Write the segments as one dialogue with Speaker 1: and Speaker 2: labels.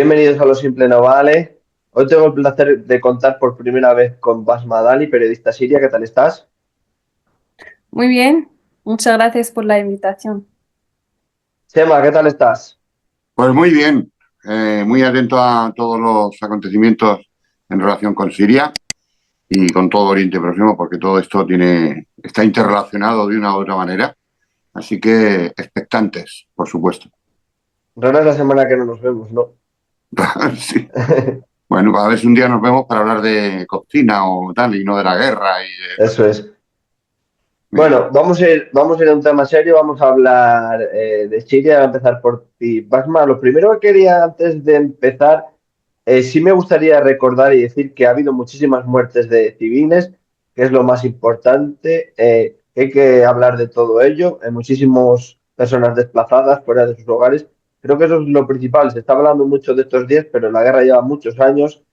Speaker 1: Bienvenidos a Lo Simple No Vale. Hoy tengo el placer de contar por primera vez con Basma Dali, periodista siria. ¿Qué tal estás?
Speaker 2: Muy bien, muchas gracias por la invitación.
Speaker 1: Chema, ¿qué tal estás?
Speaker 3: Pues muy bien, muy atento a todos los acontecimientos en relación con Siria y con todo Oriente Próximo, porque todo esto está interrelacionado de una u otra manera. Así que expectantes, por supuesto.
Speaker 1: Rara es la semana que no nos vemos, ¿no?
Speaker 3: Sí. Bueno, a ver si un día nos vemos para hablar de cocina o tal, y no de la guerra y de esas
Speaker 1: Eso
Speaker 3: cosas.
Speaker 1: es.
Speaker 3: Venga.
Speaker 1: Bueno, vamos a ir a un tema serio. Vamos a hablar de Siria. Voy a empezar por ti. Basma, lo primero que quería antes de empezar, sí me gustaría recordar y decir que ha habido muchísimas muertes de civiles, que es lo más importante. Que hay que hablar de todo ello. Hay muchísimas personas desplazadas fuera de sus hogares. Creo que eso es lo principal. Se está hablando mucho de estos días, pero la guerra lleva muchos años,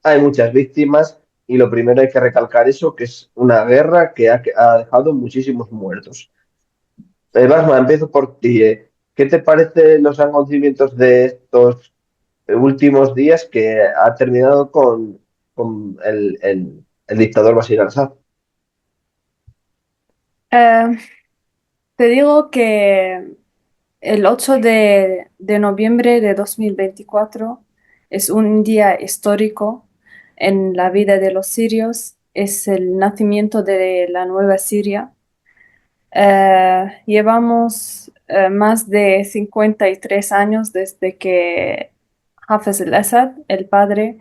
Speaker 1: hay muchas víctimas y lo primero hay que recalcar eso, que es una guerra que ha dejado muchísimos muertos. Basma, empiezo por ti. ¿Qué te parecen los acontecimientos de estos últimos días que ha terminado con el dictador Bashar al-Assad?
Speaker 2: Eh, Te digo que el 8 de noviembre de 2024 es un día histórico en la vida de los sirios. Es el nacimiento de la nueva Siria. Llevamos más de 53 años desde que Hafez al-Assad, el padre,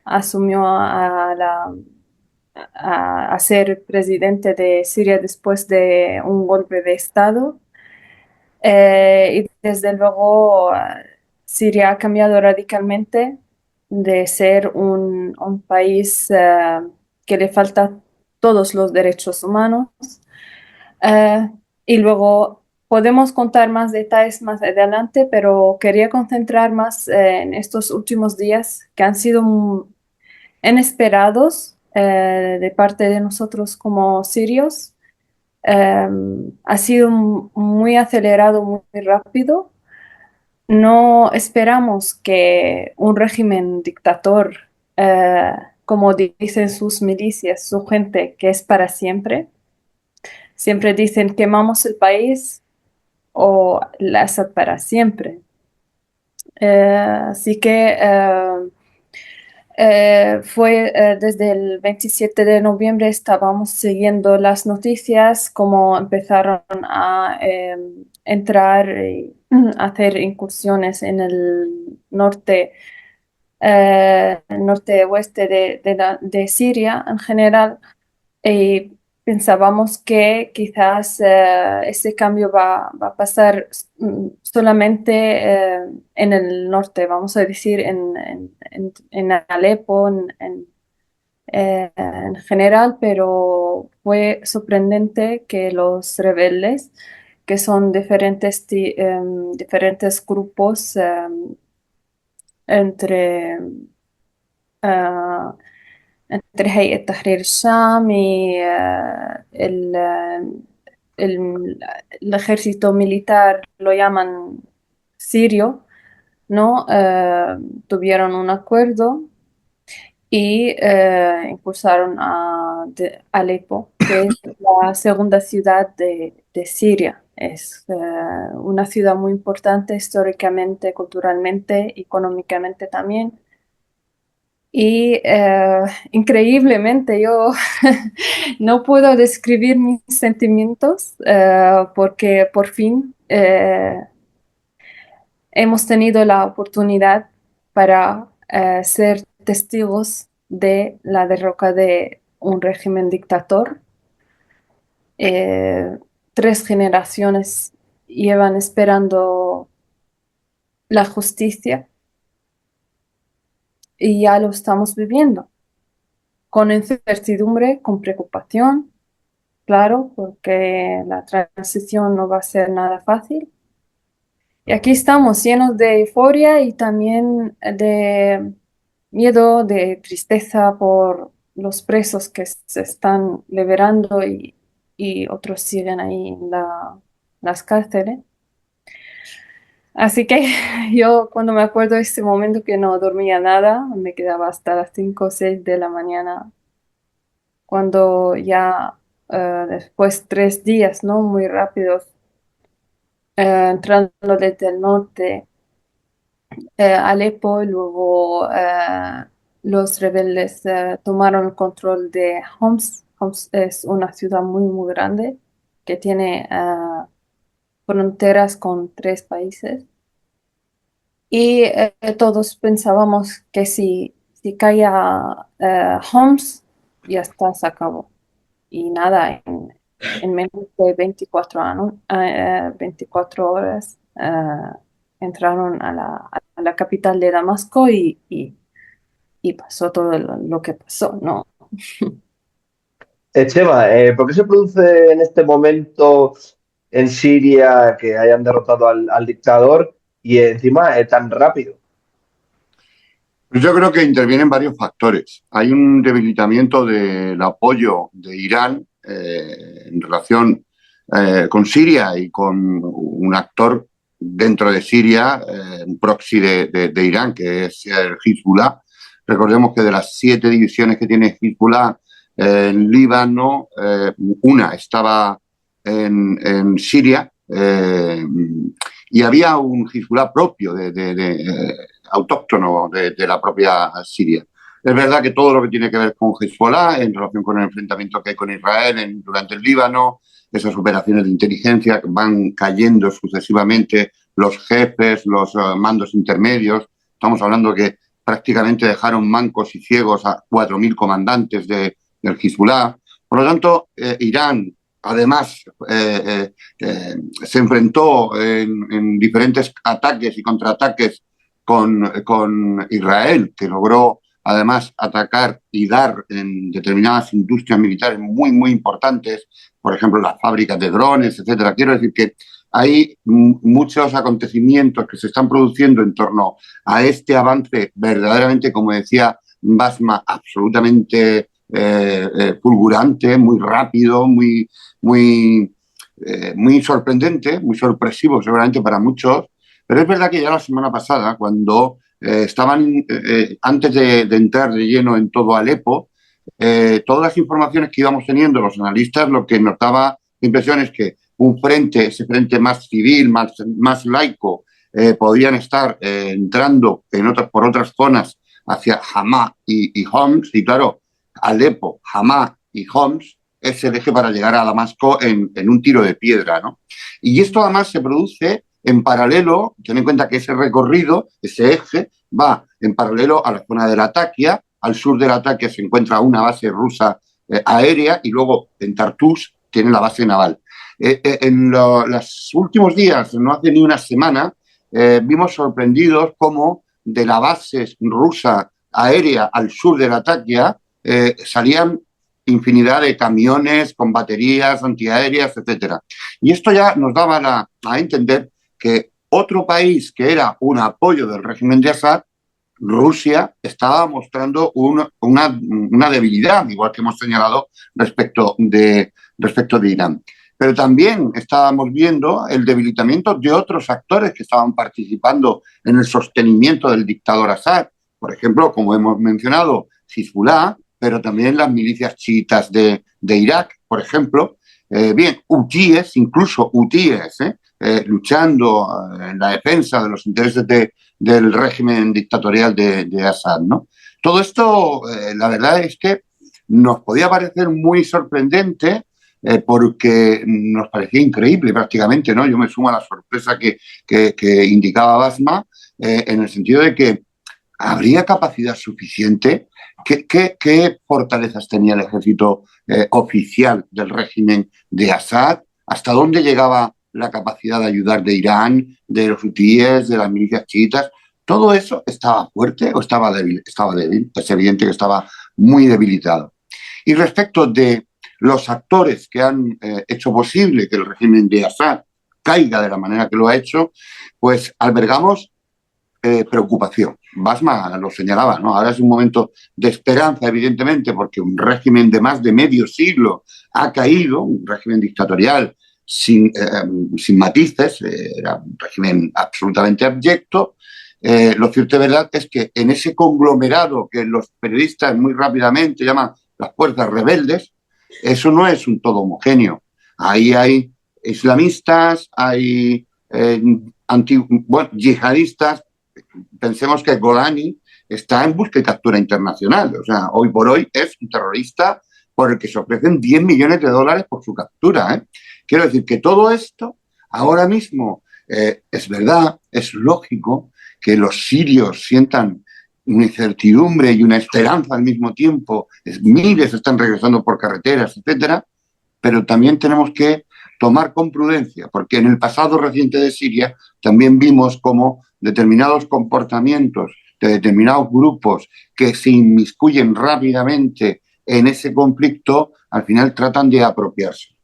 Speaker 2: asumió a ser presidente de Siria después de un golpe de Estado. Y desde luego, Siria ha cambiado radicalmente de ser un país que le falta todos los derechos humanos. Eh, y luego podemos contar más detalles más adelante, pero quería concentrar más en estos últimos días que han sido inesperados de parte de nosotros como sirios. Eh, Ha sido muy acelerado, muy rápido. No esperamos que un régimen dictador, eh, como dicen sus milicias, su gente, que es para siempre, siempre dicen quemamos el país o el Assad para siempre. Así que fue desde el 27 de noviembre estábamos siguiendo las noticias, cómo empezaron a entrar y hacer incursiones en el norte, norte-oeste de Siria en general. Y pensábamos que quizás ese cambio va a pasar solamente en el norte, vamos a decir, en Alepo, en general, pero fue sorprendente que los rebeldes, que son diferentes grupos entre ah, entre هيئة تحرير الشام y el, el ejército militar, lo llaman sirio, ¿no? Tuvieron un acuerdo y impulsaron a Alepo, que es la segunda ciudad de Siria. Es una ciudad muy importante históricamente, culturalmente, económicamente también. Y increíblemente yo no puedo describir mis sentimientos porque por fin hemos tenido la oportunidad para ser testigos de la derroca de un régimen dictador. Eh, 3 generaciones llevan esperando la justicia y ya lo estamos viviendo, con incertidumbre, con preocupación. Claro, porque la transición no va a ser nada fácil. Y aquí estamos llenos de euforia y también de miedo, de tristeza por los presos que se están liberando y otros siguen ahí en las cárceles. Así que yo cuando me acuerdo de este momento que no dormía nada, me quedaba hasta las 5 o 6 de la mañana, cuando ya después 3 días, ¿no? Muy rápidos, entrando desde el norte, Alepo, y luego los rebeldes tomaron el control de Homs. Homs es una ciudad muy, muy grande que tiene fronteras con 3 países. Y todos pensábamos que si caía Homs, ya está, se acabó. Y nada, en menos de 24 horas entraron a la capital de Damasco y pasó todo lo que pasó, ¿no?
Speaker 1: Chema, ¿por qué se produce en este momento en Siria que hayan derrotado al dictador y encima tan rápido?
Speaker 3: Pues yo creo que intervienen varios factores. Hay un debilitamiento del apoyo de Irán en relación con Siria y con un actor dentro de Siria, un proxy de Irán, que es el Hezbollah. Recordemos que de las 7 divisiones que tiene Hezbollah en Líbano, una estaba en Siria, y había un Hezbollah propio autóctono de la propia Siria. Es verdad que todo lo que tiene que ver con Hezbollah en relación con el enfrentamiento que hay con Israel durante el Líbano, esas operaciones de inteligencia que van cayendo sucesivamente los jefes, los mandos intermedios. Estamos hablando que prácticamente dejaron mancos y ciegos a 4.000 comandantes del Hezbollah. Por lo tanto, Irán, además, se enfrentó en diferentes ataques y contraataques con Israel, que logró además atacar y dar en determinadas industrias militares muy, muy importantes, por ejemplo, las fábricas de drones, etcétera. Quiero decir que hay muchos acontecimientos que se están produciendo en torno a este avance verdaderamente, como decía Basma, absolutamente fulgurante, muy rápido, muy sorprendente, muy sorpresivo seguramente para muchos. Pero es verdad que ya la semana pasada, cuando estaban, antes de entrar de lleno en todo Alepo, todas las informaciones que íbamos teniendo los analistas, lo que nos daba impresión es que un frente, ese frente más civil, más laico, podían estar entrando por otras zonas hacia Hamá y Homs. Y claro, Alepo, Hamá y Homs es el eje para llegar a Damasco en un tiro de piedra, ¿no? Y esto además se produce en paralelo, ten en cuenta que ese recorrido, ese eje, va en paralelo a la zona de Latakia. Al sur de Latakia se encuentra una base rusa aérea y luego en Tartus tiene la base naval. En los últimos días, no hace ni una semana, vimos sorprendidos cómo de la base rusa aérea al sur de Latakia salían infinidad de camiones con baterías antiaéreas, etcétera. Y esto ya nos daba a entender que otro país que era un apoyo del régimen de Assad, Rusia, estaba mostrando una debilidad, igual que hemos señalado respecto de Irán. Pero también estábamos viendo el debilitamiento de otros actores que estaban participando en el sostenimiento del dictador Assad. Por ejemplo, como hemos mencionado, Hezbollah, pero también las milicias chiitas de Irak, por ejemplo. Bien, hutíes, incluso hutíes, luchando en la defensa de los intereses del régimen dictatorial de Assad, ¿no? Todo esto, la verdad es que nos podía parecer muy sorprendente porque nos parecía increíble prácticamente, ¿no? Yo me sumo a la sorpresa que indicaba Basma en el sentido de que habría capacidad suficiente. ¿Qué fortalezas tenía el ejército oficial del régimen de Assad? ¿Hasta dónde llegaba la capacidad de ayudar de Irán, de los hutíes, de las milicias chiitas? ¿Todo eso estaba fuerte o estaba débil? Estaba débil. Es evidente que estaba muy debilitado. Y respecto de los actores que han hecho posible que el régimen de Assad caiga de la manera que lo ha hecho, pues albergamos preocupación. Basma lo señalaba, ¿no? Ahora es un momento de esperanza, evidentemente, porque un régimen de más de medio siglo ha caído, un régimen dictatorial sin matices, era un régimen absolutamente abyecto. Lo cierto y verdad es que en ese conglomerado que los periodistas muy rápidamente llaman las fuerzas rebeldes, eso no es un todo homogéneo. Ahí hay islamistas, hay yihadistas. Pensemos que Golani está en busca y captura internacional. O sea, hoy por hoy es un terrorista por el que se ofrecen 10 millones de dólares por su captura. Quiero decir que todo esto, ahora mismo, es verdad, es lógico que los sirios sientan una incertidumbre y una esperanza al mismo tiempo. Miles están regresando por carreteras, etcétera, pero también tenemos que tomar con prudencia, porque en el pasado reciente de Siria también vimos cómo determinados comportamientos de determinados grupos que se inmiscuyen rápidamente en ese conflicto, al final tratan de apropiarse.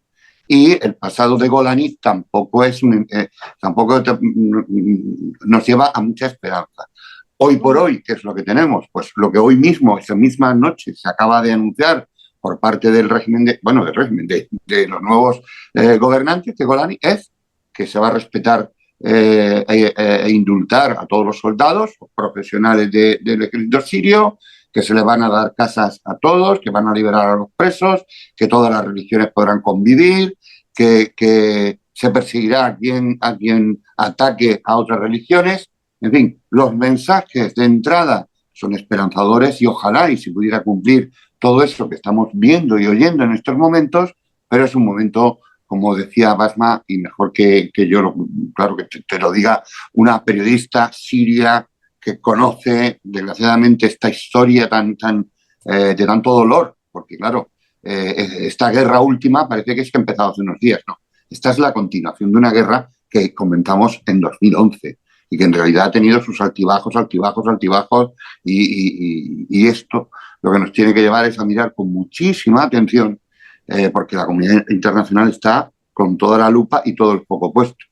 Speaker 3: Y el pasado de Golani tampoco nos lleva a mucha esperanza. Hoy por hoy, ¿qué es lo que tenemos? Pues lo que hoy mismo, esa misma noche, se acaba de anunciar por parte del régimen, de los nuevos gobernantes de Golani, es que se va a respetar e indultar a todos los soldados profesionales del ejército sirio, que se les van a dar casas a todos, que van a liberar a los presos, que todas las religiones podrán convivir, que se perseguirá a quien ataque a otras religiones. En fin, los mensajes de entrada son esperanzadores y ojalá y se pudiera cumplir todo eso que estamos viendo y oyendo en estos momentos, pero es un momento, como decía Basma, y mejor que yo, claro que te lo diga una periodista siria que conoce desgraciadamente esta historia de tanto dolor, porque claro, esta guerra última parece que es que ha empezado hace unos días, ¿no? Esta es la continuación de una guerra que comenzamos en 2011 y que en realidad ha tenido sus altibajos, y esto lo que nos tiene que llevar es a mirar con muchísima atención, porque la comunidad internacional está con toda la lupa y todo el foco puesto.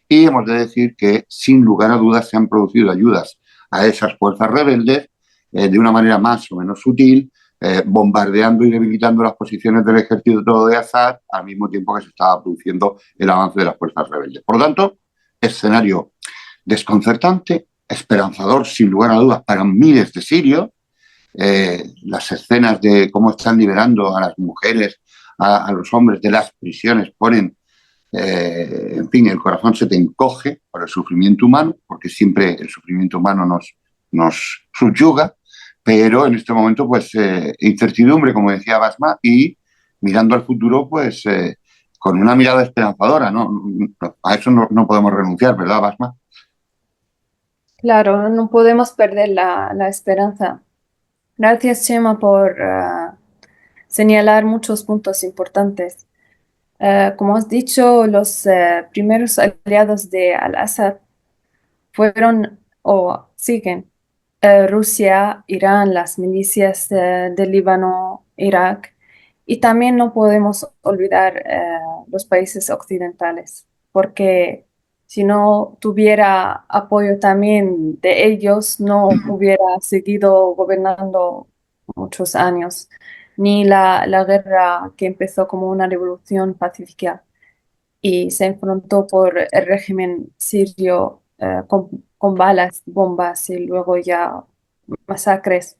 Speaker 3: Y hemos de decir que, sin lugar a dudas, se han producido ayudas a esas fuerzas rebeldes de una manera más o menos sutil, bombardeando y debilitando las posiciones del ejército de Assad al mismo tiempo que se estaba produciendo el avance de las fuerzas rebeldes. Por lo tanto, escenario desconcertante, esperanzador, sin lugar a dudas, para miles de sirios. Las escenas de cómo están liberando a las mujeres, a los hombres de las prisiones, ponen, en fin, el corazón se te encoge por el sufrimiento humano, porque siempre el sufrimiento humano nos subyuga, pero en este momento, pues, incertidumbre, como decía Basma, y mirando al futuro, pues, con una mirada esperanzadora, ¿no? A eso no podemos renunciar, ¿verdad, Basma?
Speaker 2: Claro, no podemos perder la esperanza. Gracias, Chema, por señalar muchos puntos importantes. Como has dicho, los primeros aliados de Al-Assad fueron o siguen Rusia, Irán, las milicias del Líbano, Irak, y también no podemos olvidar los países occidentales, porque si no tuviera apoyo también de ellos, no hubiera seguido gobernando muchos años, ni la guerra que empezó como una revolución pacífica y se enfrentó por el régimen sirio con balas, bombas y luego ya masacres.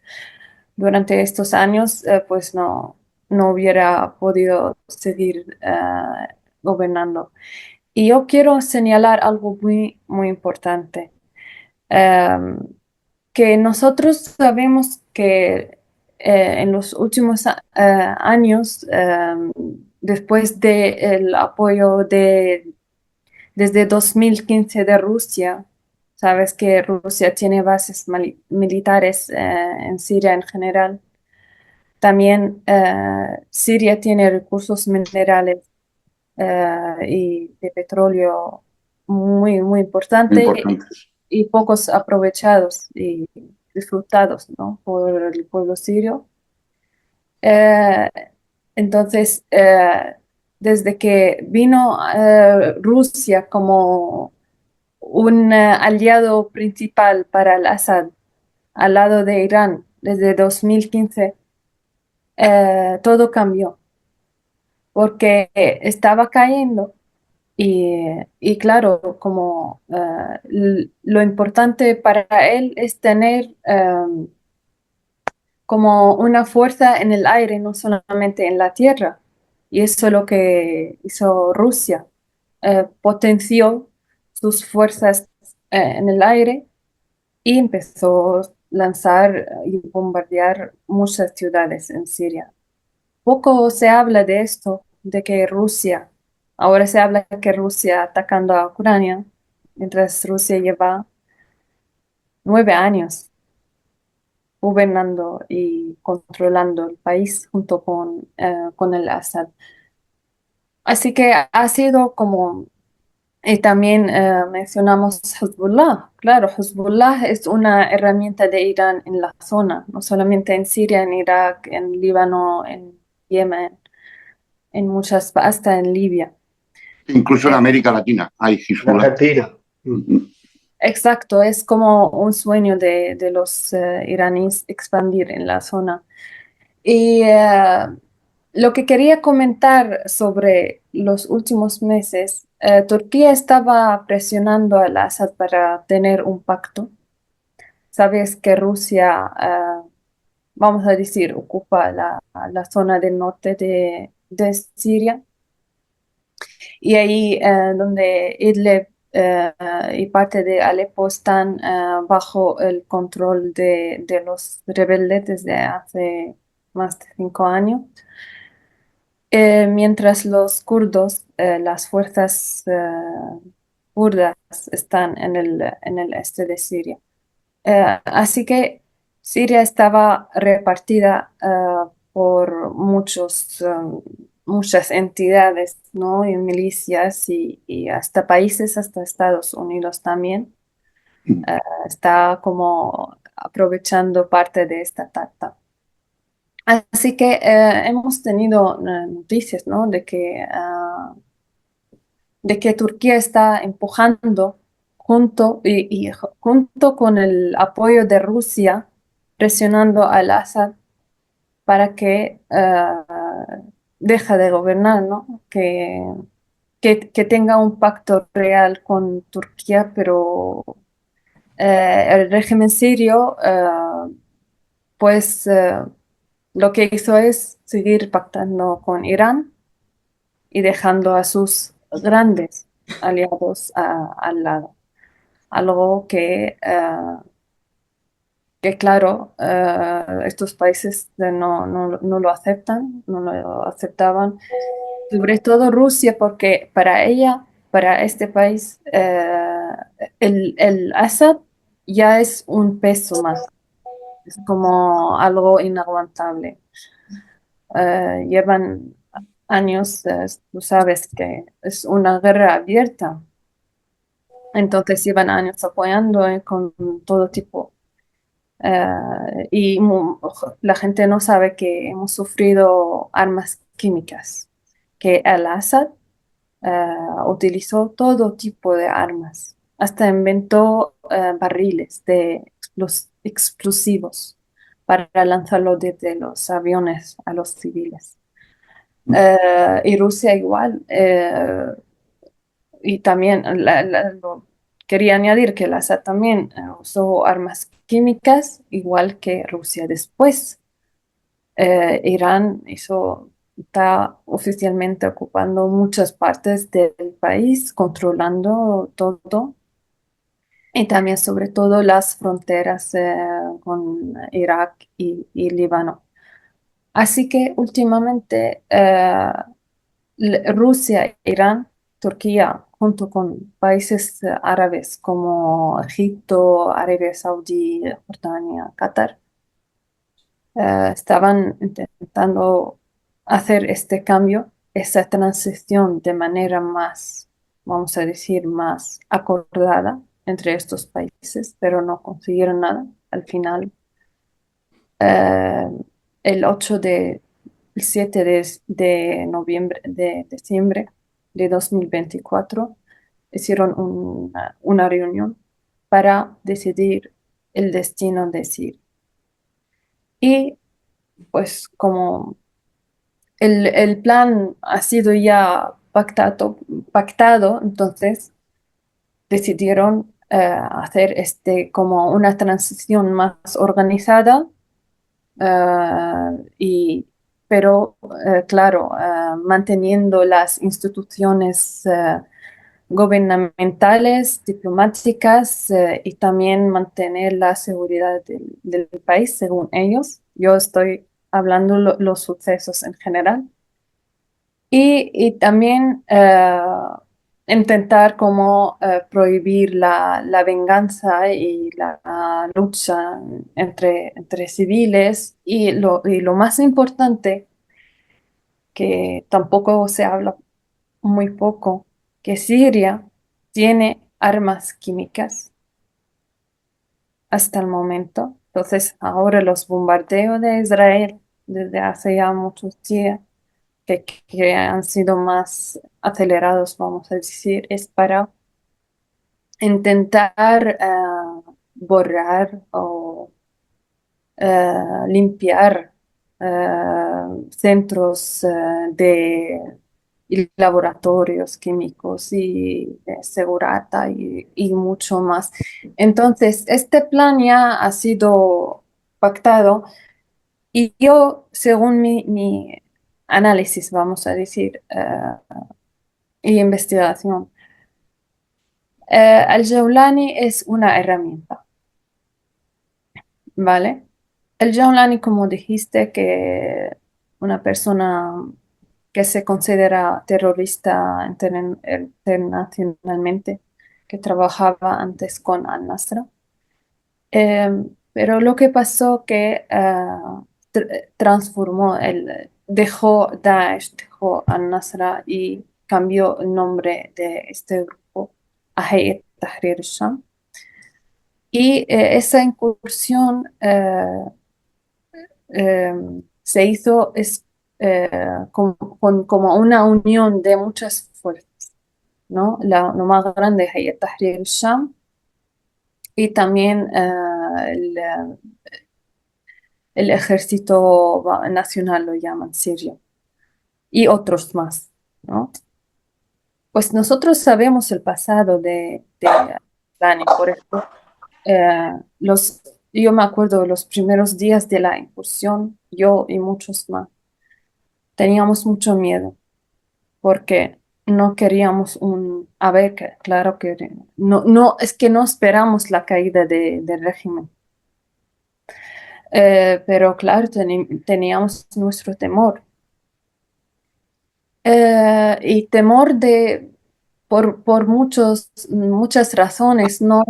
Speaker 2: Durante estos años, pues no hubiera podido seguir gobernando. Y yo quiero señalar algo muy importante, em, que nosotros sabemos que en los últimos años, después del apoyo desde 2015 de Rusia, sabes que Rusia tiene bases militares en Siria en general. También Siria tiene recursos minerales y de petróleo muy importante
Speaker 3: Importantes.
Speaker 2: y pocos aprovechados y disfrutados, ¿no? Por el pueblo sirio. Eh, entonces, desde que vino Rusia como un aliado principal para al-Assad al lado de Irán desde 2015, todo cambió porque estaba cayendo. Y claro, como lo importante para él es tener como una fuerza en el aire, no solamente en la tierra. Y eso es lo que hizo Rusia. Potenció sus fuerzas en el aire y empezó a lanzar y bombardear muchas ciudades en Siria. Poco se habla de esto, de que Rusia, ahora se habla que Rusia atacando a Ucrania, mientras Rusia lleva 9 años gobernando y controlando el país junto con el Assad. Así que ha sido como, y también mencionamos Hezbollah. Claro, Hezbollah es una herramienta de Irán en la zona, no solamente en Siria, en Irak, en Líbano, en Yemen, en muchas, hasta en Libia.
Speaker 3: Incluso en América Latina hay
Speaker 1: En
Speaker 3: Hezbollah.
Speaker 1: Argentina.
Speaker 2: Exacto, es como un sueño de los iraníes expandir en la zona. Y lo que quería comentar sobre los últimos meses, Turquía estaba presionando al Assad para tener un pacto. Sabes que Rusia, vamos a decir, ocupa la zona del norte de Siria y ahí donde Idlib y parte de Alepo están bajo el control de los rebeldes desde hace más de 5 años. Mientras los kurdos, las fuerzas kurdas están en el este de Siria. Así que Siria estaba repartida por muchas entidades, ¿no? Y milicias y hasta países, hasta Estados Unidos también. Está como aprovechando parte de esta tarta. Así que hemos tenido noticias, ¿no? De que Turquía está empujando junto con el apoyo de Rusia, presionando al Assad para que deje de gobernar, ¿no? Que tenga un pacto real con Turquía, pero el régimen sirio, pues lo que hizo es seguir pactando con Irán y dejando a sus grandes aliados al lado. Algo que claro, estos países no lo aceptan, no lo aceptaban, sobre todo Rusia, porque para ella, para este país, el Assad ya es un peso más, es como algo inaguantable. Llevan años, tú sabes que es una guerra abierta, entonces llevan años apoyando con todo tipo. Y la gente no sabe que hemos sufrido armas químicas, que Al-Assad utilizó todo tipo de armas, hasta inventó barriles de explosivos para lanzarlo desde los aviones a los civiles. Y Rusia igual. Y también quería añadir que el Assad también usó armas químicas, igual que Rusia después. Irán está oficialmente ocupando muchas partes del país, controlando todo, y también sobre todo las fronteras con Irak y Líbano. Así que últimamente Rusia, Irán, Turquía, junto con países árabes como Egipto, Arabia Saudí, Jordania, Qatar, estaban intentando hacer este cambio, esta transición de manera más, vamos a decir, más acordada entre estos países, pero no consiguieron nada. Al final, eh, el 8 el 7 de noviembre, de diciembre de 2024, hicieron una reunión para decidir el destino de Siria. Y pues como el plan ha sido ya pactado, entonces decidieron hacer como una transición más organizada, y, pero claro, manteniendo las instituciones gubernamentales, diplomáticas, y también mantener la seguridad del país, según ellos. Yo estoy hablando los sucesos en general. Y también intentar como prohibir la venganza y la lucha entre civiles. Y lo más importante, que tampoco se habla muy poco, que Siria tiene armas químicas hasta el momento. Entonces, ahora los bombardeos de Israel desde hace ya muchos días que han sido más acelerados, vamos a decir, es para intentar borrar o limpiar centros y laboratorios químicos y de segurata y mucho más. Entonces, este plan ya ha sido pactado y yo, según mi análisis, vamos a decir, y investigación, el es una herramienta, ¿vale? El Jaulani, como dijiste, que una persona que se considera terrorista internacionalmente, que trabajaba antes con Al-Nusra. Pero lo que pasó que transformó, dejó Daesh, dejó Al-Nusra y cambió el nombre de este grupo a Hayat Tahrir al-Sham. Y esa incursión eh, se hizo como una unión de muchas fuerzas, ¿no? Lo más grande es Hayat Tahrir al-Sham y también el ejército nacional, lo llaman sirio, y otros más, ¿no? Pues nosotros sabemos el pasado de Dani, por ejemplo. Eh, los, yo me acuerdo los primeros días de la incursión, yo y muchos más, teníamos mucho miedo porque no queríamos a ver, claro que no, no, es que no esperamos la caída del régimen. Pero claro, teníamos nuestro temor. Y temor por muchas razones, no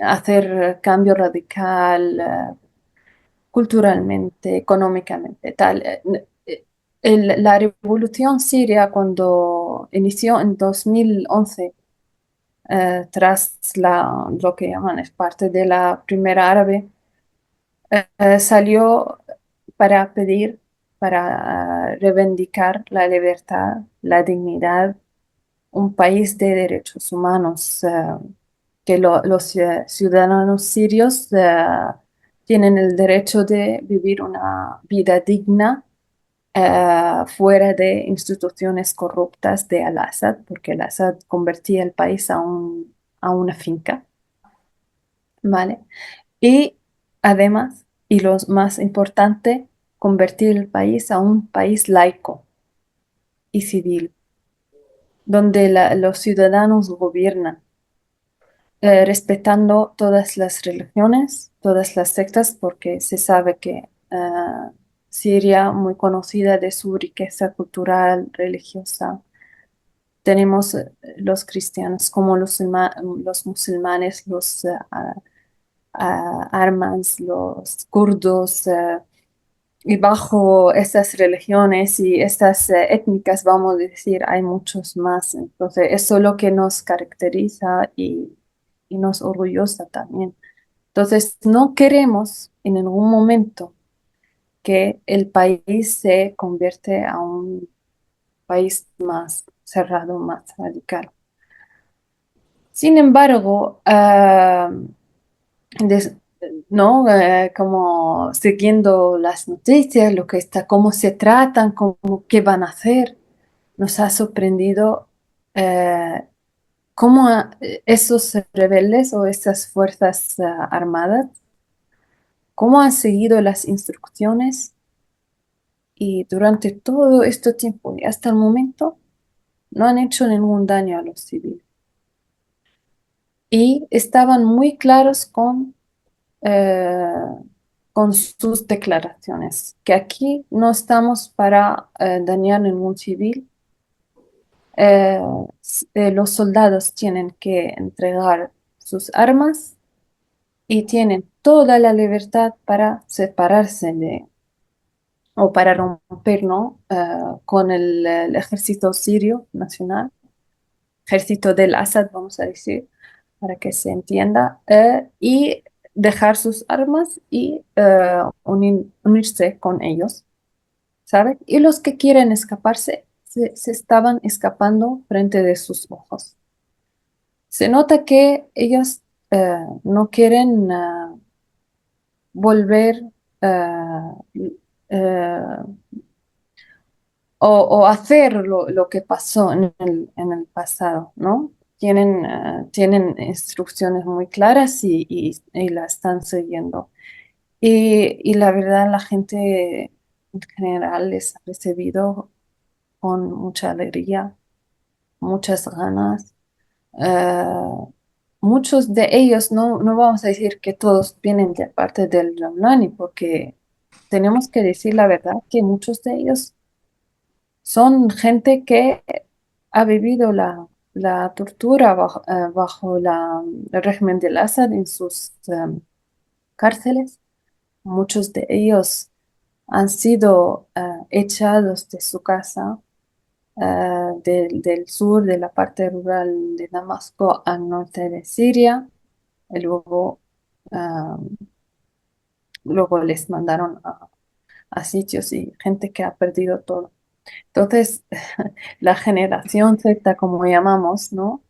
Speaker 2: hacer cambio radical, culturalmente, económicamente, tal. La revolución siria, cuando inició en 2011, tras lo que llaman es parte de la Primera Árabe, salió para pedir, para reivindicar la libertad, la dignidad, un país de derechos humanos, que los ciudadanos sirios tienen el derecho de vivir una vida digna, fuera de instituciones corruptas de Al-Assad, porque Al-Assad convertía el país a una finca, ¿vale? Y además, y lo más importante, convertir el país a un país laico y civil, donde los ciudadanos gobiernan, respetando todas las religiones, todas las sectas, porque se sabe que Siria, muy conocida de su riqueza cultural, religiosa, tenemos los cristianos como los musulmanes, los armans, los kurdos, y bajo estas religiones y estas étnicas, vamos a decir, hay muchos más. Entonces, eso es lo que nos caracteriza y nos orgullosa también. Entonces, no queremos en ningún momento que el país se convierte a un país más cerrado, más radical. Sin embargo, des- ¿no? Como siguiendo las noticias, lo que está, cómo se tratan, qué van a hacer. nos ha sorprendido eh, cómo esos rebeldes o esas fuerzas armadas, cómo han seguido las instrucciones y durante todo este tiempo y hasta el momento no han hecho ningún daño a los civiles. Y estaban muy claros eh, con sus declaraciones, que aquí no estamos para dañar ningún civil. Eh, los soldados tienen que entregar sus armas y tienen toda la libertad para separarse o para romper, ¿no? Con el ejército sirio nacional, ejército del Assad, vamos a decir, para que se entienda, y dejar sus armas y unirse con ellos, ¿sabe? Y los que quieren escaparse se estaban escapando frente de sus ojos. Se nota que ellos no quieren volver eh, eh, o hacer lo que pasó en el pasado, ¿no? Tienen instrucciones muy claras y la están siguiendo. Y la verdad, la gente en general les ha recibido con mucha alegría, muchas ganas. Eh, muchos de ellos, no vamos a decir que todos vienen de parte del Ramlani, porque tenemos que decir la verdad que muchos de ellos son gente que ha vivido la tortura bajo el régimen del Assad en sus cárceles. Muchos de ellos han sido echados de su casa, del sur, de la parte rural de Damasco al norte de Siria. Y luego les mandaron a sitios y gente que ha perdido todo. Entonces, la generación Z, como llamamos, ¿no?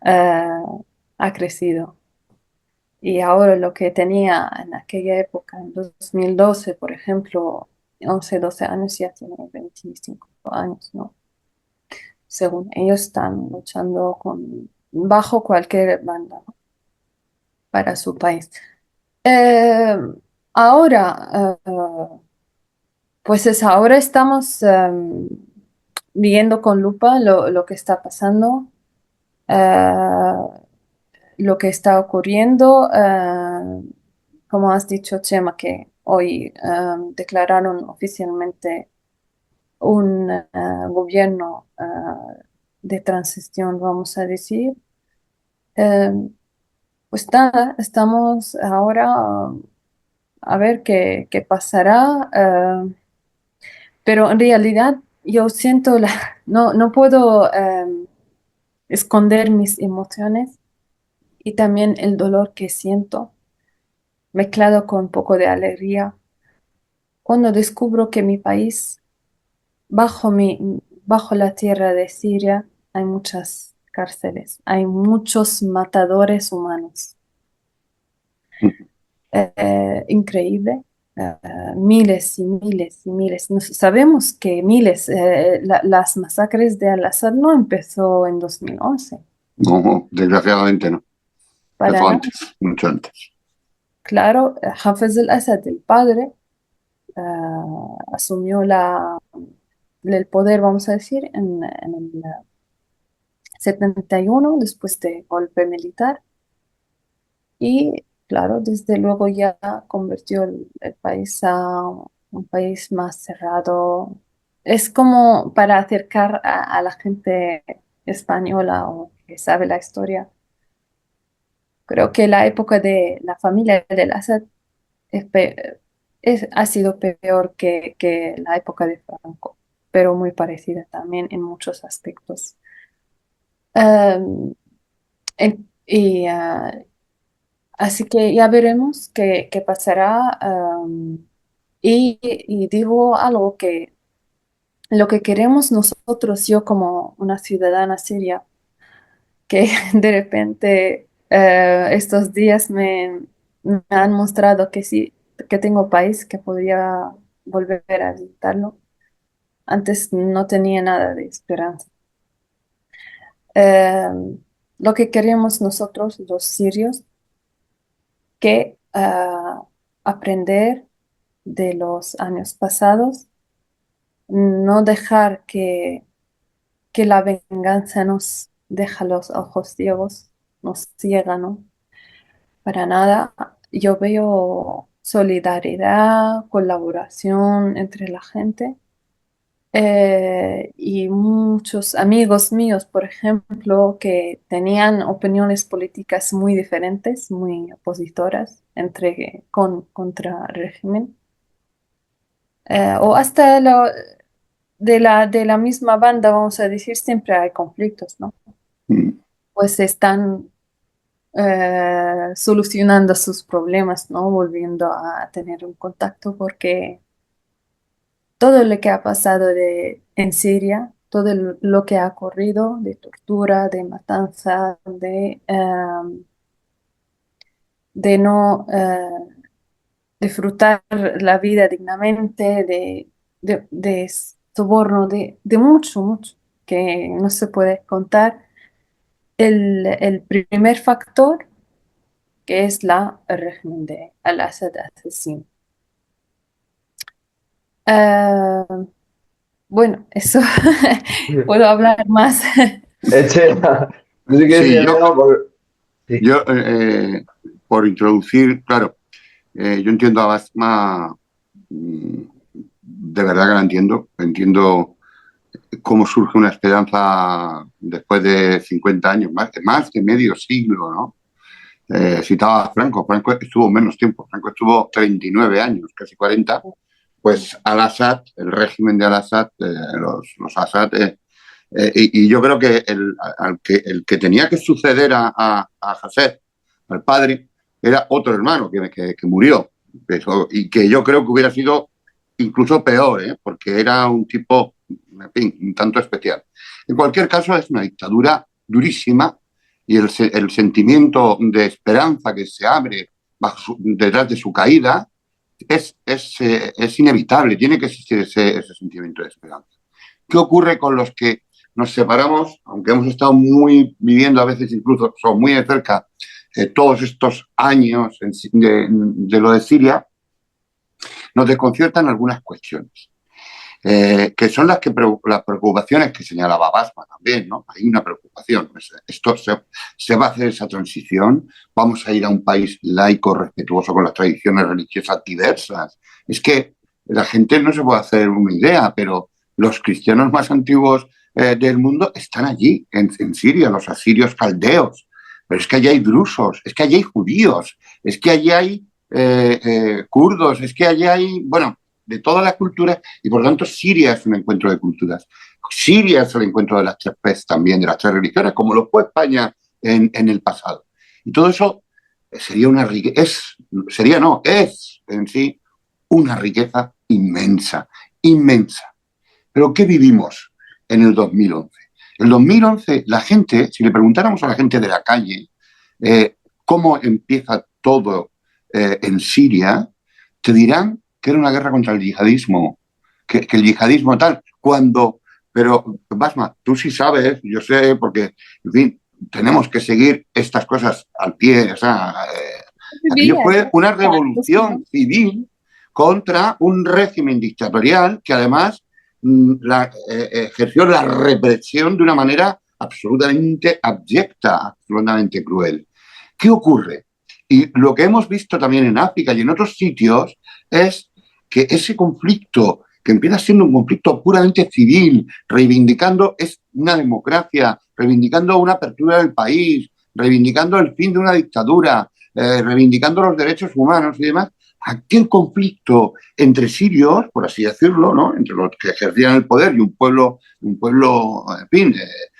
Speaker 2: Eh, ha crecido. Y ahora lo que tenía en aquella época, en 2012, por ejemplo, 11 12 años, ya tiene 25 años, ¿no? Según ellos están luchando bajo cualquier banda, ¿no? Para su país. Eh, ahora, ahora estamos viendo con lupa lo que está pasando, eh, lo que está ocurriendo. Como has dicho, Chema, que hoy declararon oficialmente un gobierno de transición, vamos a decir. Eh, pues nada, estamos ahora a ver qué pasará. Pero en realidad yo siento no puedo esconder mis emociones y también el dolor que siento, mezclado con un poco de alegría, cuando descubro que mi país, bajo la tierra de Siria, hay muchas cárceles, hay muchos matadores humanos. Increíble. Miles y miles y miles. Sabemos que miles, las masacres de Al-Assad no empezó en 2011,
Speaker 3: No, desgraciadamente no.
Speaker 2: para
Speaker 3: Empezó
Speaker 2: nada.
Speaker 3: antes, mucho antes.
Speaker 2: Claro, Hafez al-Assad, el padre, asumió el poder, vamos a decir, en el 71, después de golpe militar. Y claro, desde luego ya convirtió el país a un país más cerrado. Es como para acercar a la gente española o que sabe la historia. Creo que la época de la familia del Assad ha sido peor que la época de Franco, pero muy parecida también en muchos aspectos. Y así que ya veremos qué pasará. Y digo algo que lo que queremos nosotros, yo como una ciudadana siria, que de repente estos días me han mostrado que sí, que tengo país, que podría volver a visitarlo. Antes no tenía nada de esperanza. Eh, lo que queremos nosotros, los sirios, que aprender de los años pasados, no dejar que la venganza nos deja los ojos ciegos, nos ciega, ¿no? Para nada. Yo veo solidaridad, colaboración entre la gente. Y muchos amigos míos, por ejemplo, que tenían opiniones políticas muy diferentes, muy opositoras contra el régimen, o hasta de la misma banda, vamos a decir, siempre hay conflictos, ¿no?
Speaker 3: Mm.
Speaker 2: Pues están solucionando sus problemas, ¿no? Volviendo a tener un contacto porque todo lo que ha pasado en Siria, todo lo que ha ocurrido de tortura, de matanza, de no disfrutar la vida dignamente, de soborno, de mucho, mucho, que no se puede contar. El primer factor que es el régimen de Al-Assad asesino. Ah, bueno, eso puedo hablar más.
Speaker 1: Chema, no sé qué
Speaker 3: Sí,
Speaker 1: decir, Leo, sí.
Speaker 3: yo por introducir, claro, yo entiendo a Basma, de verdad que la entiendo. Entiendo cómo surge una esperanza después de 50 años, más de medio siglo, ¿no? Citaba a Franco. Franco estuvo menos tiempo. Franco estuvo 39 años, casi 40. Pues Al-Assad, el régimen de Al-Assad, los Assad, y yo creo que el que tenía que suceder a Hassan, al padre, era otro hermano que murió. Y que yo creo que hubiera sido incluso peor, porque era un tipo, en fin, un tanto especial. En cualquier caso, es una dictadura durísima y el sentimiento de esperanza que se abre detrás de su caída es inevitable, tiene que existir ese sentimiento de esperanza. ¿Qué ocurre con los que nos separamos, aunque hemos estado viviendo a veces incluso son muy de cerca todos estos años de lo de Siria? Nos desconciertan algunas cuestiones, que son las preocupaciones que señalaba Basma también, ¿no? Hay una preocupación. Esto se va a hacer esa transición, vamos a ir a un país laico, respetuoso con las tradiciones religiosas diversas. Es que la gente no se puede hacer una idea, pero los cristianos más antiguos del mundo están allí, en Siria, los asirios caldeos. Pero es que allí hay drusos, es que allí hay judíos, es que allí hay kurdos, es que allí hay, bueno, de todas las culturas, y por lo tanto Siria es un encuentro de culturas. Siria es el encuentro de las tres PES también, de las tres religiones, como lo fue España en el pasado. Y todo eso sería una riqueza, es en sí una riqueza inmensa, inmensa. Pero ¿qué vivimos en el 2011? En el 2011, la gente, si le preguntáramos a la gente de la calle cómo empieza todo en Siria, te dirán que era una guerra contra el yihadismo, que el yihadismo tal, pero Basma, tú sí sabes, yo sé, porque, en fin, tenemos que seguir estas cosas al pie, o sea, aquello
Speaker 2: Vivía,
Speaker 3: fue una
Speaker 2: claro, sí,
Speaker 3: revolución civil contra un régimen dictatorial que además ejerció la represión de una manera absolutamente abyecta, absolutamente cruel. ¿Qué ocurre? Y lo que hemos visto también en África y en otros sitios es que ese conflicto, que empieza siendo un conflicto puramente civil, reivindicando es una democracia, reivindicando una apertura del país, reivindicando el fin de una dictadura, reivindicando los derechos humanos y demás, aquel conflicto entre sirios, por así decirlo, ¿no? Entre los que ejercían el poder y un pueblo en fin,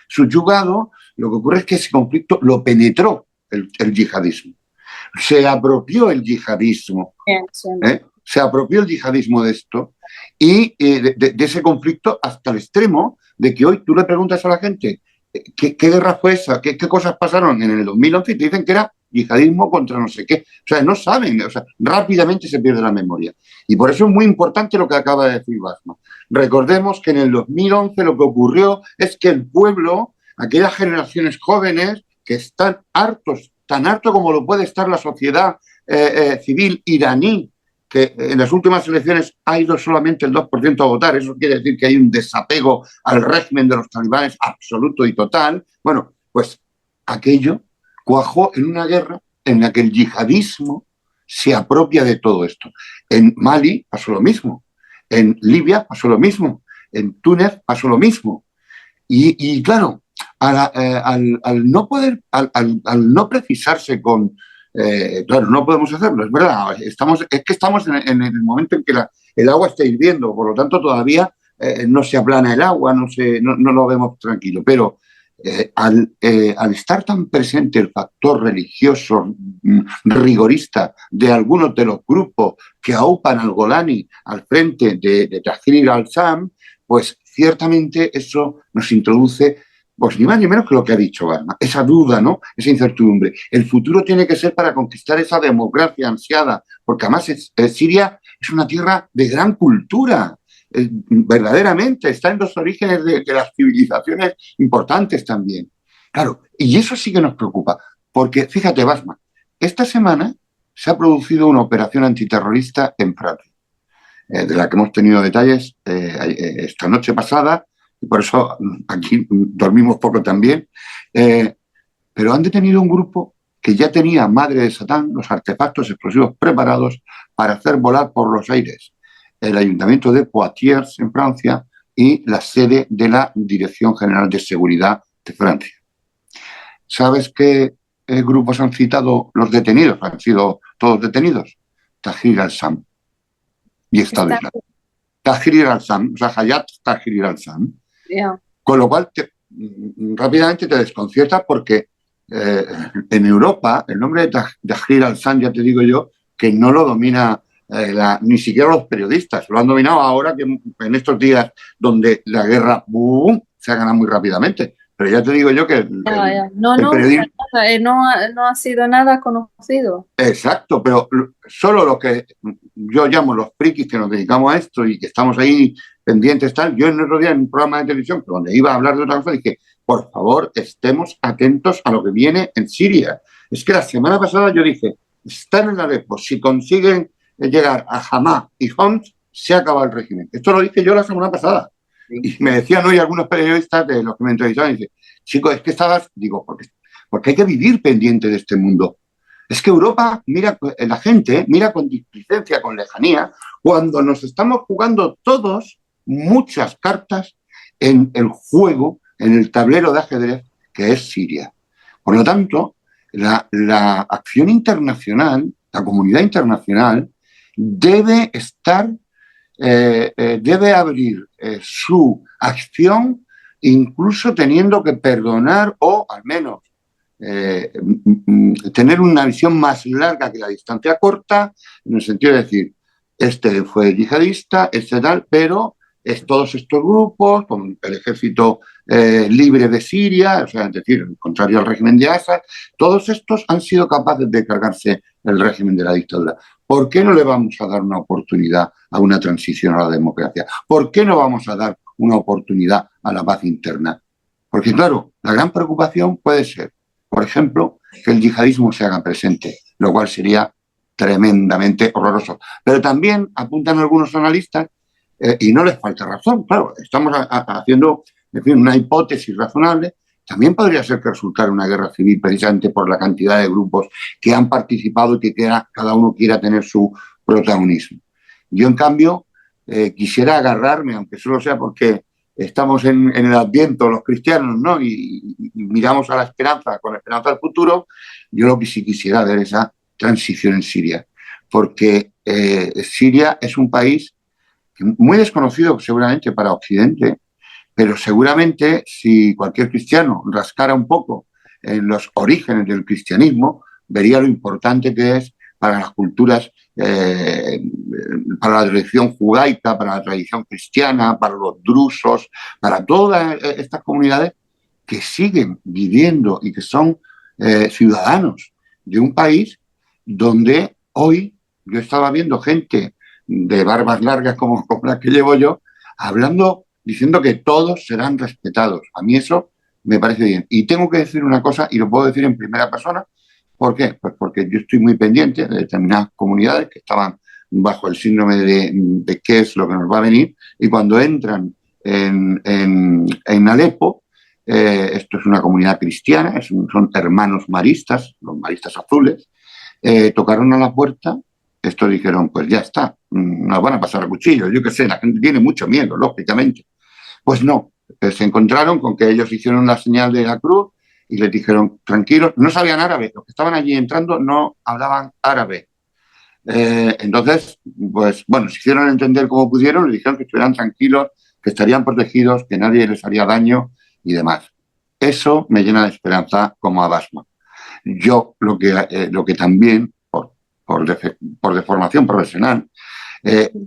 Speaker 3: subyugado, lo que ocurre es que ese conflicto lo penetró el yihadismo. Se apropió el yihadismo, se apropió el yihadismo de esto y de ese conflicto hasta el extremo de que hoy tú le preguntas a la gente ¿qué guerra fue esa? ¿Qué cosas pasaron en el 2011? Y te dicen que era yihadismo contra no sé qué. O sea, no saben, o sea, rápidamente se pierde la memoria. Y por eso es muy importante lo que acaba de decir Basma. Recordemos que en el 2011 lo que ocurrió es que el pueblo, aquellas generaciones jóvenes que están hartos, tan harto como lo puede estar la sociedad civil iraní, que en las últimas elecciones ha ido solamente el 2% a votar, eso quiere decir que hay un desapego al régimen de los talibanes absoluto y total. Bueno, pues aquello cuajó en una guerra en la que el yihadismo se apropia de todo esto. En Mali pasó lo mismo, en Libia pasó lo mismo, en Túnez pasó lo mismo. Y claro, al no poder, al no precisarse con claro, no podemos hacerlo, es verdad. Es que estamos en el momento en que el agua está hirviendo, por lo tanto todavía no se aplana el agua, no lo vemos tranquilo. Pero al estar tan presente el factor religioso rigorista de algunos de los grupos que aupan al Golani al frente de Tahrir al-Sham, pues ciertamente eso nos introduce pues ni más ni menos que lo que ha dicho Basma, esa duda, ¿no? Esa incertidumbre. El futuro tiene que ser para conquistar esa democracia ansiada, porque además Siria es una tierra de gran cultura, verdaderamente, está en los orígenes de las civilizaciones importantes también. Claro, y eso sí que nos preocupa, porque fíjate, Basma, esta semana se ha producido una operación antiterrorista en Francia, de la que hemos tenido detalles esta noche pasada, y por eso aquí dormimos poco también, pero han detenido un grupo que ya tenía, madre de Satán, los artefactos explosivos preparados para hacer volar por los aires el ayuntamiento de Poitiers, en Francia, y la sede de la Dirección General de Seguridad de Francia. ¿Sabes qué grupos han citado los detenidos? Han sido todos detenidos. Tahrir al-Sham y Estado Islámico. Tahrir al-Sham, o sea, Hayat Tahrir al-Sham.
Speaker 2: Yeah.
Speaker 3: Con lo cual, rápidamente te desconcierta porque en Europa el nombre de Tahrir al-Sham, ya te digo yo, que no lo domina ni siquiera los periodistas. Lo han dominado ahora que en estos días donde la guerra se ha ganado muy rápidamente. Pero ya te digo yo que el periodismo...
Speaker 2: No ha sido nada conocido.
Speaker 3: Exacto, pero solo lo que yo llamo los frikis que nos dedicamos a esto y que estamos ahí pendientes tal. Yo en otro día en un programa de televisión donde iba a hablar de otra cosa dije, por favor, estemos atentos a lo que viene en Siria. Es que la semana pasada yo dije, están en Alepo, si consiguen llegar a Hamá y Homs, se acaba el régimen. Esto lo dije yo la semana pasada. Y me decían hoy algunos periodistas de los que me entrevistaban, y dicen, chico, es que estabas, digo, porque hay que vivir pendiente de este mundo. Es que Europa mira, la gente mira con displicencia, con lejanía, cuando nos estamos jugando todos muchas cartas en el juego, en el tablero de ajedrez que es Siria. Por lo tanto, la acción internacional, la comunidad internacional, debe estar, debe abrir su acción incluso teniendo que perdonar o al menos tener una visión más larga que la distancia corta, en el sentido de decir, este fue yihadista, este tal, pero todos estos grupos, con el ejército libre de Siria, o sea, es decir, contrario al régimen de Assad, todos estos han sido capaces de cargarse el régimen de la dictadura. ¿Por qué no le vamos a dar una oportunidad a una transición a la democracia? ¿Por qué no vamos a dar una oportunidad a la paz interna? Porque, claro, la gran preocupación puede ser, por ejemplo, que el yihadismo se haga presente, lo cual sería tremendamente horroroso. Pero también apuntan algunos analistas, y no les falta razón, claro, estamos haciendo, en fin, una hipótesis razonable, también podría ser que resultara una guerra civil precisamente por la cantidad de grupos que han participado y que cada uno quiera tener su protagonismo. Yo, en cambio, quisiera agarrarme, aunque solo sea porque estamos en el Adviento, los cristianos, ¿no? Y miramos a la esperanza, con la esperanza al futuro. Yo lo que sí quisiera ver esa transición en Siria, porque Siria es un país muy desconocido seguramente para Occidente, pero seguramente si cualquier cristiano rascara un poco en los orígenes del cristianismo, vería lo importante que es para las culturas, para la tradición judaica, para la tradición cristiana, para los drusos, para todas estas comunidades que siguen viviendo y que son ciudadanos de un país donde hoy yo estaba viendo gente de barbas largas como la que llevo yo, hablando, diciendo que todos serán respetados. A mí eso me parece bien. Y tengo que decir una cosa, y lo puedo decir en primera persona. ¿Por qué? Pues porque yo estoy muy pendiente de determinadas comunidades que estaban bajo el síndrome de qué es lo que nos va a venir, y cuando entran en Alepo, esto es una comunidad cristiana, son hermanos maristas, los maristas azules, tocaron a la puerta, estos dijeron, pues ya está, nos van a pasar a cuchillo, yo qué sé, la gente tiene mucho miedo, lógicamente. Pues no, se encontraron con que ellos hicieron la señal de la cruz y les dijeron, tranquilos, no sabían árabe, los que estaban allí entrando no hablaban árabe. Entonces, pues bueno, se hicieron entender como pudieron, les dijeron que estuvieran tranquilos, que estarían protegidos, que nadie les haría daño y demás. Eso me llena de esperanza como a Basma. Yo lo que también, por deformación profesional,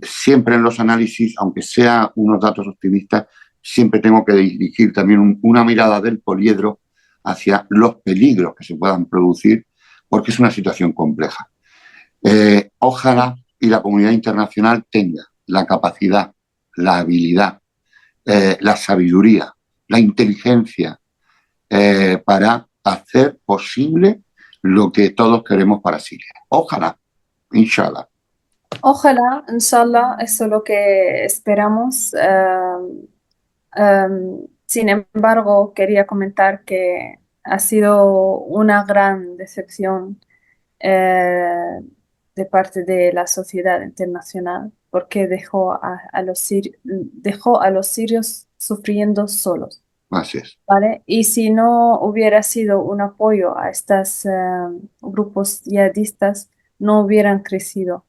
Speaker 3: siempre en los análisis, aunque sea unos datos optimistas, siempre tengo que dirigir también una mirada del poliedro hacia los peligros que se puedan producir, porque es una situación compleja. Ojalá y la comunidad internacional tenga la capacidad, la habilidad, la sabiduría, la inteligencia para hacer posible lo que todos queremos para Siria. Ojalá, inshallah.
Speaker 2: Ojalá, inshallah, eso es lo que esperamos. Sin embargo, quería comentar que ha sido una gran decepción eh, de parte de la sociedad internacional porque dejó a los sirios sufriendo solos,
Speaker 3: Así es.
Speaker 2: ¿vale? Y si no hubiera sido un apoyo a estos grupos yihadistas, no hubieran crecido.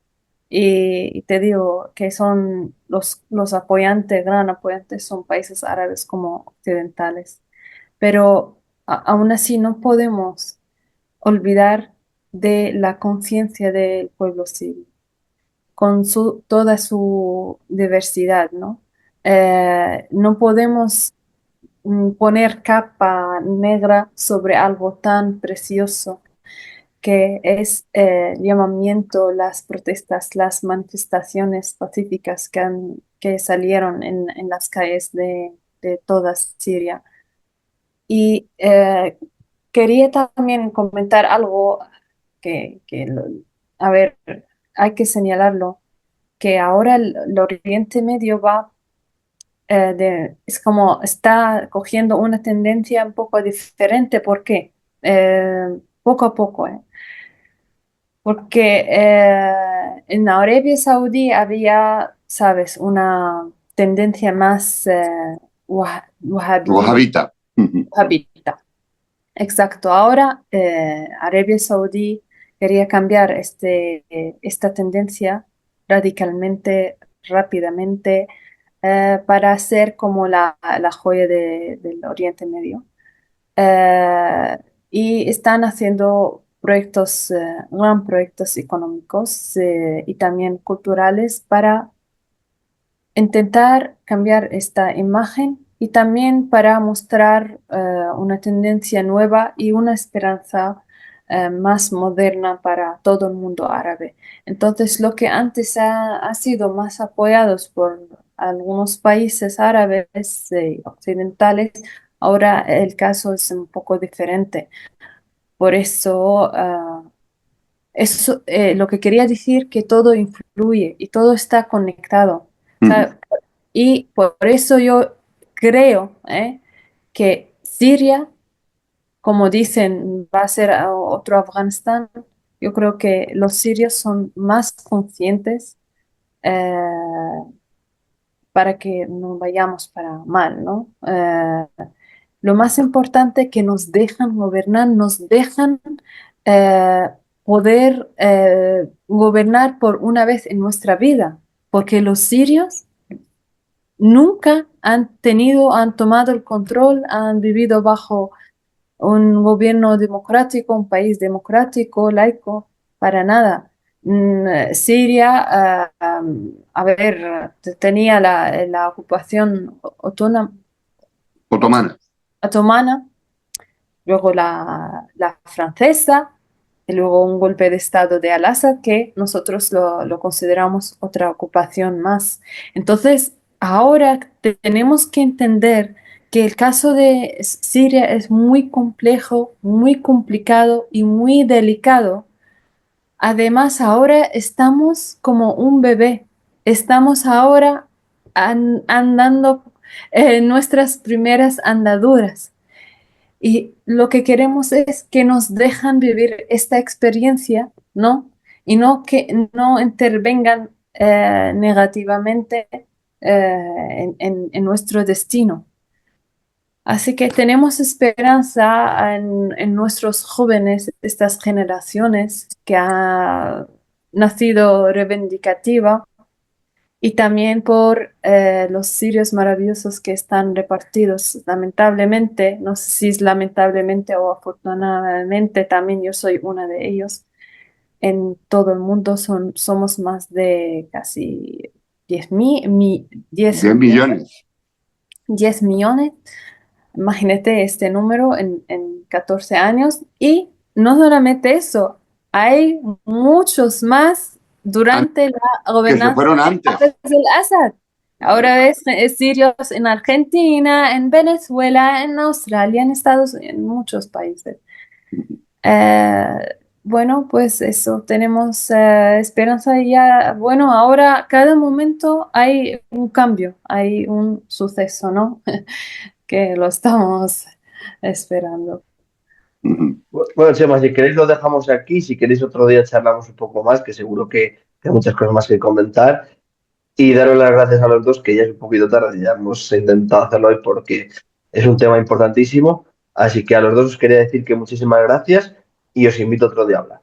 Speaker 2: Y te digo que son los apoyantes, gran apoyantes, son países árabes como occidentales. Pero aún así no podemos olvidar de la conciencia del pueblo sirio, con toda su diversidad, ¿no? No podemos poner capa negra sobre algo tan precioso que es el llamamiento, las protestas, las manifestaciones pacíficas que salieron en las calles de toda Siria. Y quería también comentar algo a ver, hay que señalarlo, que ahora el Oriente Medio es como está cogiendo una tendencia un poco diferente. ¿Por qué? Poco a poco, porque en Arabia Saudí había, sabes, una tendencia más
Speaker 3: Wahabita.
Speaker 2: wahabita. Exacto. Ahora Arabia Saudí quería cambiar esta tendencia radicalmente, rápidamente, para ser como la joya del Oriente Medio. Eh, y están haciendo proyectos, gran proyectos económicos y también culturales para intentar cambiar esta imagen y también para mostrar una tendencia nueva y una esperanza más moderna para todo el mundo árabe. Entonces, lo que antes ha sido más apoyados por algunos países árabes occidentales, ahora el caso es un poco diferente. Por eso, lo que quería decir que todo influye y todo está conectado. ¿Sabe? Y por eso yo creo que Siria, como dicen, va a ser otro Afganistán. Yo creo que los sirios son más conscientes para que no vayamos para mal, ¿no? Lo más importante es que nos dejan gobernar, nos dejan eh, poder gobernar por una vez en nuestra vida, porque los sirios nunca han tomado el control, han vivido bajo un gobierno democrático, un país democrático, laico, para nada. Siria, a ver, tenía la ocupación
Speaker 3: Otomana.
Speaker 2: otomana, luego la francesa, y luego un golpe de estado de Al-Assad que nosotros lo consideramos otra ocupación más. Entonces, ahora tenemos que entender que el caso de Siria es muy complejo, muy complicado y muy delicado. Además, ahora estamos como un bebé. Estamos ahora andando nuestras primeras andaduras. Y lo que queremos es que nos dejan vivir esta experiencia, ¿no? Y no que no intervengan negativamente en nuestro destino. Así que tenemos esperanza en nuestros jóvenes, estas generaciones que ha nacido reivindicativa y también por los sirios maravillosos que están repartidos. Lamentablemente, no sé si es lamentablemente o afortunadamente, también yo soy una de ellos. En todo el mundo somos más de casi 10
Speaker 3: 10 millones.
Speaker 2: 10 millones. Imagínate este número en 14 años y no solamente eso, hay muchos más durante la
Speaker 3: Que se
Speaker 2: gobernanza
Speaker 3: fueron antes.
Speaker 2: del Assad. Ahora ves sirios en Argentina, en Venezuela, en Australia, en Estados Unidos, en muchos países. Bueno, pues eso, tenemos esperanza y ya, bueno, ahora cada momento hay un cambio, hay un suceso, ¿no? Que lo estamos esperando.
Speaker 3: Ujú.
Speaker 1: Bueno, Chema, si queréis lo dejamos aquí, si queréis otro día charlamos un poco más, que seguro que hay muchas cosas más que comentar. Y daros las gracias a los dos, que ya es un poquito tarde, ya hemos intentado hacerlo hoy porque es un tema importantísimo. Así que a los dos os quería decir que muchísimas gracias y os invito otro día a hablar.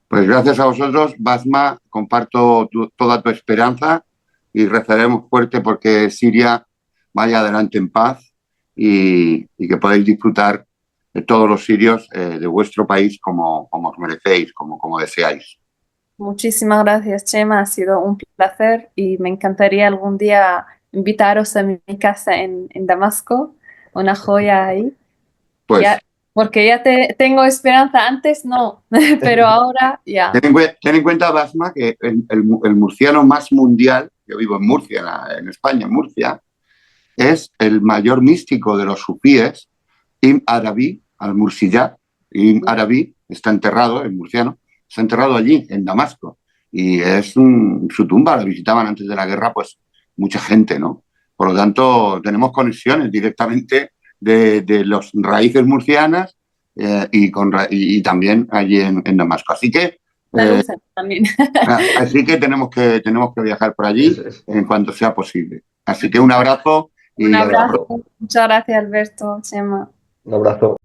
Speaker 3: Pues gracias a vosotros, Basma, comparto toda tu esperanza y rezaremos fuerte porque Siria vaya adelante en paz y que podáis disfrutar de todos los sirios de vuestro país como os merecéis, como deseáis.
Speaker 2: Muchísimas gracias, Chema. Ha sido un placer y me encantaría algún día invitaros a mi casa en Damasco, una joya ahí.
Speaker 3: Pues
Speaker 2: Ya, porque ya tengo esperanza, antes no, pero ahora ya.
Speaker 3: ten en cuenta, Basma, que el murciano más mundial, yo vivo en Murcia, en España, en Murcia, es el mayor místico de los sufíes, Ibn Arabi al-Mursiyat. Ibn Arabi está enterrado, el murciano, está enterrado allí, en Damasco. Y es su tumba, la visitaban antes de la guerra, pues mucha gente, ¿no? Por lo tanto, tenemos conexiones directamente de las raíces murcianas y también allí en Damasco.
Speaker 2: También.
Speaker 3: Así que tenemos que viajar por allí
Speaker 1: Eso es.
Speaker 3: en cuanto sea posible. Así que un abrazo
Speaker 2: Un
Speaker 3: y hasta
Speaker 2: abrazo.
Speaker 3: pronto.
Speaker 2: Muchas gracias, Alberto, Chema.
Speaker 1: Un abrazo.